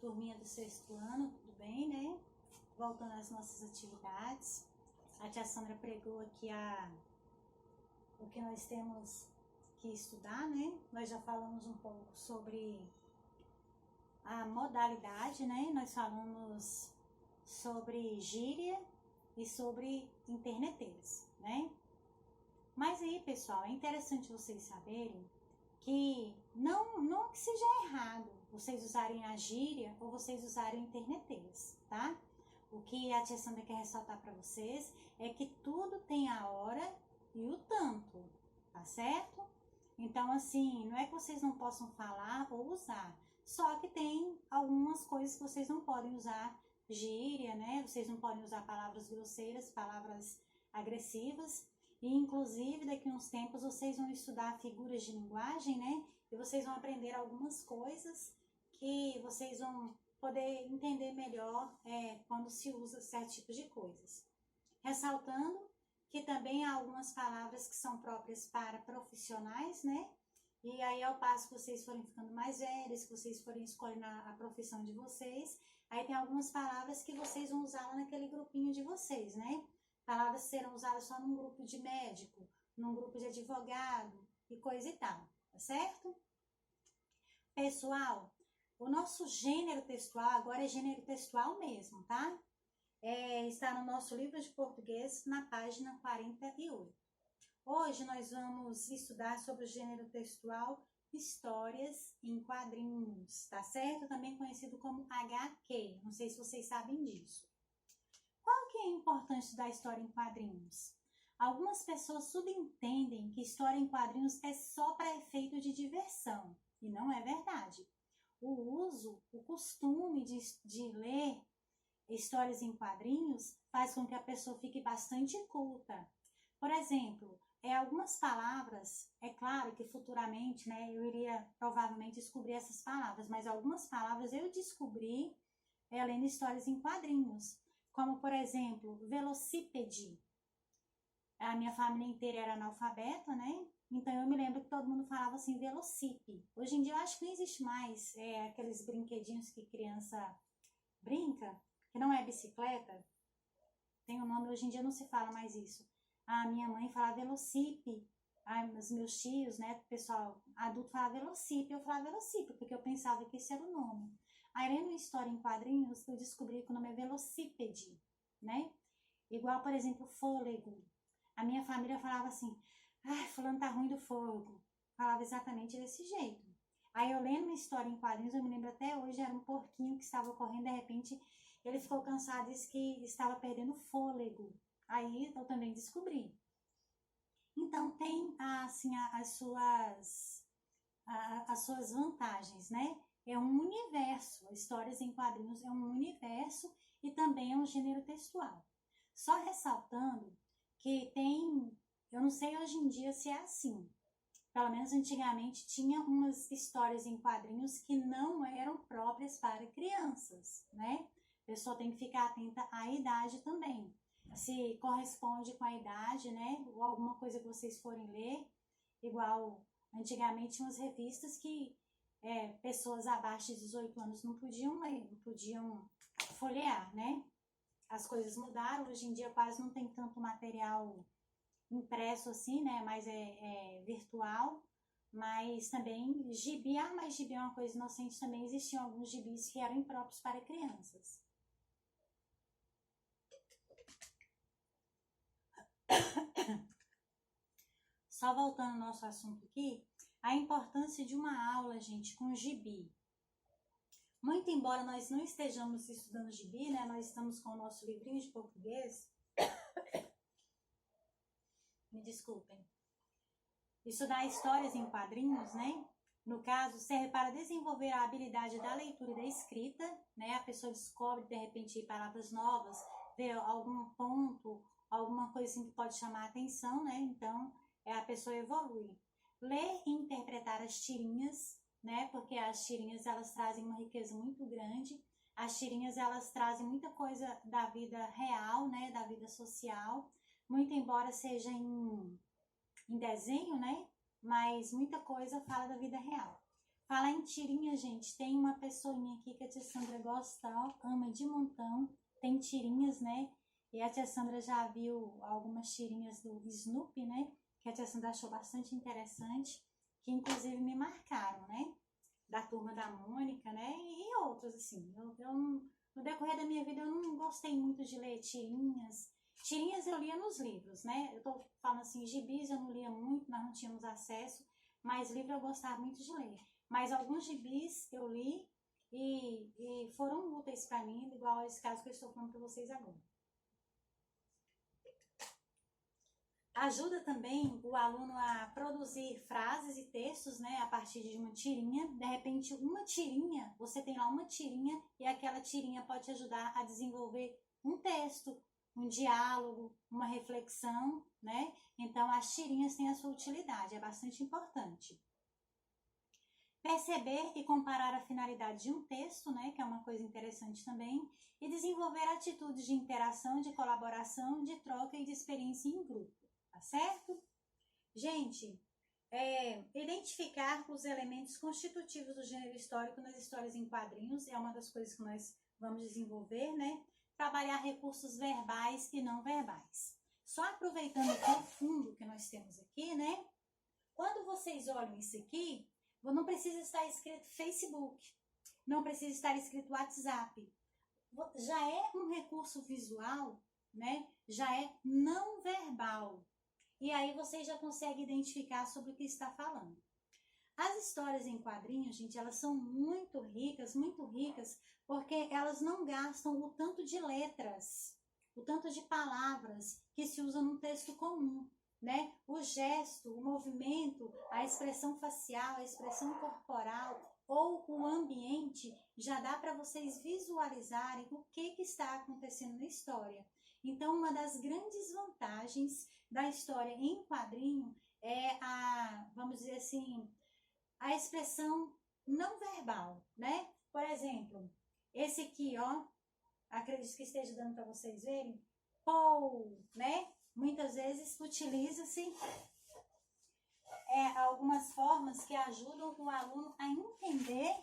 turminha do sexto ano, tudo bem, né? Voltando às nossas atividades. A tia Sandra pregou aqui o que nós temos que estudar, né? Nós já falamos um pouco sobre a modalidade, né? Nós falamos sobre gíria e sobre interneteiros, né? Mas aí, pessoal, é interessante vocês saberem que não que seja errado vocês usarem a gíria ou vocês usarem interneteiros, tá? O que a tia Sandra quer ressaltar para vocês é que tudo tem a hora e o tanto, tá certo? Então, assim, não é que vocês não possam falar ou usar, só que tem algumas coisas que vocês não podem usar gíria, né? Vocês não podem usar palavras grosseiras, palavras agressivas. E, inclusive, daqui a uns tempos, vocês vão estudar figuras de linguagem, né? E vocês vão aprender algumas coisas que vocês vão poder entender melhor quando se usa certo tipo de coisas. Ressaltando que também há algumas palavras que são próprias para profissionais, né? E aí, ao passo que vocês forem ficando mais velhos, que vocês forem escolhendo a profissão de vocês, aí tem algumas palavras que vocês vão usar lá naquele grupinho de vocês, né? Palavras serão usadas só num grupo de médico, num grupo de advogado e coisa e tal, tá certo? Pessoal, o nosso gênero textual agora é gênero textual mesmo, tá? Está no nosso livro de português, na página 48. Hoje nós vamos estudar sobre o gênero textual histórias em quadrinhos, tá certo? Também conhecido como HQ, não sei se vocês sabem disso. Qual que é a importância da história em quadrinhos? Algumas pessoas subentendem que história em quadrinhos é só para efeito de diversão, e não é verdade. O costume de ler histórias em quadrinhos faz com que a pessoa fique bastante culta. Por exemplo, algumas palavras, é claro que futuramente, né, eu iria provavelmente descobrir essas palavras, mas algumas palavras eu descobri lendo histórias em quadrinhos. Como, por exemplo, velocípede. A minha família inteira era analfabeta, né? Então, eu me lembro que todo mundo falava assim, velocípede. Hoje em dia, eu acho que não existe mais aqueles brinquedinhos que criança brinca, que não é bicicleta. Tem um nome, hoje em dia não se fala mais isso. A minha mãe falava velocípede. Os meus tios, né, o pessoal adulto falava velocípede. Eu falava velocípede, porque eu pensava que esse era o nome. Aí, lendo história em quadrinhos, eu descobri que o nome é velocípede, né? Igual, por exemplo, fôlego. A minha família falava assim, fulano tá ruim do fôlego. Falava exatamente desse jeito. Aí, eu lendo uma história em quadrinhos, eu me lembro até hoje, era um porquinho que estava correndo, de repente, ele ficou cansado e disse que estava perdendo fôlego. Aí, eu também descobri. Então, tem, assim, as suas vantagens, né? É um universo, histórias em quadrinhos é um universo e também é um gênero textual. Só ressaltando que tem, eu não sei hoje em dia se é assim, pelo menos antigamente tinha umas histórias em quadrinhos que não eram próprias para crianças, né? A pessoa tem que ficar atenta à idade também, se corresponde com a idade, né? Ou alguma coisa que vocês forem ler, igual antigamente tinha umas revistas que pessoas abaixo de 18 anos não podiam ler, não podiam folhear, né? As coisas mudaram, hoje em dia quase não tem tanto material impresso assim, né? Mas virtual, mas também gibi, mas gibi é uma coisa inocente, também existiam alguns gibis que eram impróprios para crianças. Só voltando ao nosso assunto aqui, a importância de uma aula, gente, com gibi. Muito embora nós não estejamos estudando gibi, né? Nós estamos com o nosso livrinho de português. Me desculpem. Estudar histórias em quadrinhos, né? No caso, serve para desenvolver a habilidade da leitura e da escrita, né? A pessoa descobre, de repente, palavras novas, vê algum ponto, alguma coisa assim que pode chamar a atenção, né? Então, a pessoa evolui. Ler e interpretar as tirinhas, né? Porque as tirinhas, elas trazem uma riqueza muito grande. As tirinhas, elas trazem muita coisa da vida real, né? Da vida social. Muito embora seja em desenho, né? Mas muita coisa fala da vida real. Falar em tirinha, gente, tem uma pessoinha aqui que a tia Sandra gosta, ó, ama de montão. Tem tirinhas, né? E a tia Sandra já viu algumas tirinhas do Snoopy, né? Que a tia Sandra achou bastante interessante, que inclusive me marcaram, né? Da Turma da Mônica, né? E outros, assim. No decorrer da minha vida, eu não gostei muito de ler tirinhas. Tirinhas eu lia nos livros, né? Eu tô falando assim, gibis eu não lia muito, nós não tínhamos acesso, mas livro eu gostava muito de ler. Mas alguns gibis eu li e foram úteis para mim, igual esse caso que eu estou falando para vocês agora. Ajuda também o aluno a produzir frases e textos, né, a partir de uma tirinha. De repente, uma tirinha, você tem lá uma tirinha e aquela tirinha pode te ajudar a desenvolver um texto, um diálogo, uma reflexão, né? Então, as tirinhas têm a sua utilidade, é bastante importante. Perceber e comparar a finalidade de um texto, né, que é uma coisa interessante também, e desenvolver atitudes de interação, de colaboração, de troca e de experiência em grupo, tá certo? Gente, identificar os elementos constitutivos do gênero histórico nas histórias em quadrinhos é uma das coisas que nós vamos desenvolver, né? Trabalhar recursos verbais e não verbais. Só aproveitando aqui o fundo que nós temos aqui, né? Quando vocês olham isso aqui, não precisa estar escrito Facebook, não precisa estar escrito WhatsApp. Já é um recurso visual, né? Já é não verbal. E aí você já consegue identificar sobre o que está falando. As histórias em quadrinhos, gente, elas são muito ricas, porque elas não gastam o tanto de letras, o tanto de palavras que se usa num texto comum. Né? O gesto, o movimento, a expressão facial, a expressão corporal ou o ambiente já dá para vocês visualizarem o que está acontecendo na história. Então, uma das grandes vantagens da história em quadrinho é vamos dizer assim, a expressão não verbal, né? Por exemplo, esse aqui, ó, acredito que esteja dando para vocês verem, Paul, né? Muitas vezes utiliza-se algumas formas que ajudam o aluno a entender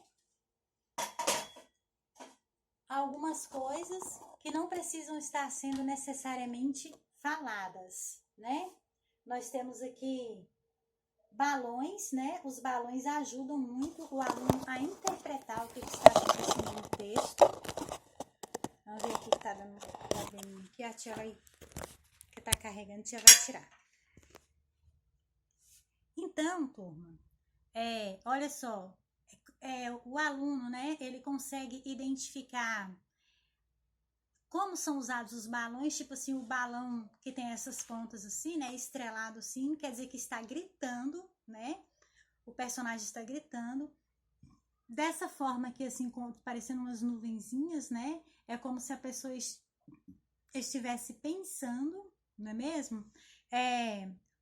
algumas coisas que não precisam estar sendo necessariamente faladas, né? Nós temos aqui balões, né? Os balões ajudam muito o aluno a interpretar o que está acontecendo no texto. Vamos ver aqui que tá dando probleminha aqui, a tia vai... tá carregando, já vai tirar. Então, turma, olha só, o aluno, né, ele consegue identificar como são usados os balões, tipo assim, o balão que tem essas pontas assim, né, estrelado assim, quer dizer que está gritando, né, o personagem está gritando. Dessa forma aqui, assim, parecendo umas nuvenzinhas, né, é como se a pessoa estivesse pensando, não é mesmo?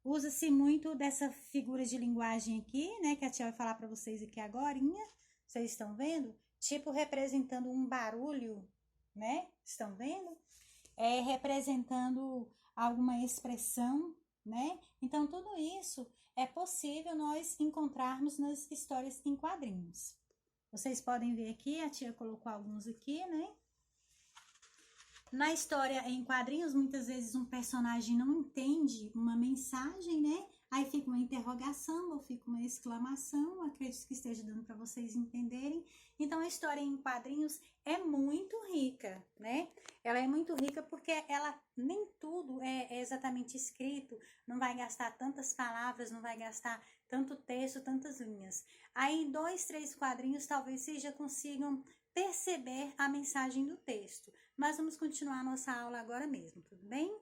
Usa-se muito dessa figura de linguagem aqui, né? Que a tia vai falar para vocês aqui agorinha. Vocês estão vendo? Tipo representando um barulho, né? Estão vendo? Representando alguma expressão, né? Então, tudo isso é possível nós encontrarmos nas histórias em quadrinhos. Vocês podem ver aqui, a tia colocou alguns aqui, né? Na história em quadrinhos, muitas vezes um personagem não entende uma mensagem, né? Aí fica uma interrogação ou fica uma exclamação, acredito que esteja dando para vocês entenderem. Então, a história em quadrinhos é muito rica, né? Ela é muito rica porque ela nem tudo é exatamente escrito, não vai gastar tantas palavras, não vai gastar tanto texto, tantas linhas. Aí, em 2, 3 quadrinhos, talvez vocês já consigam perceber a mensagem do texto. Mas vamos continuar a nossa aula agora mesmo, tudo bem?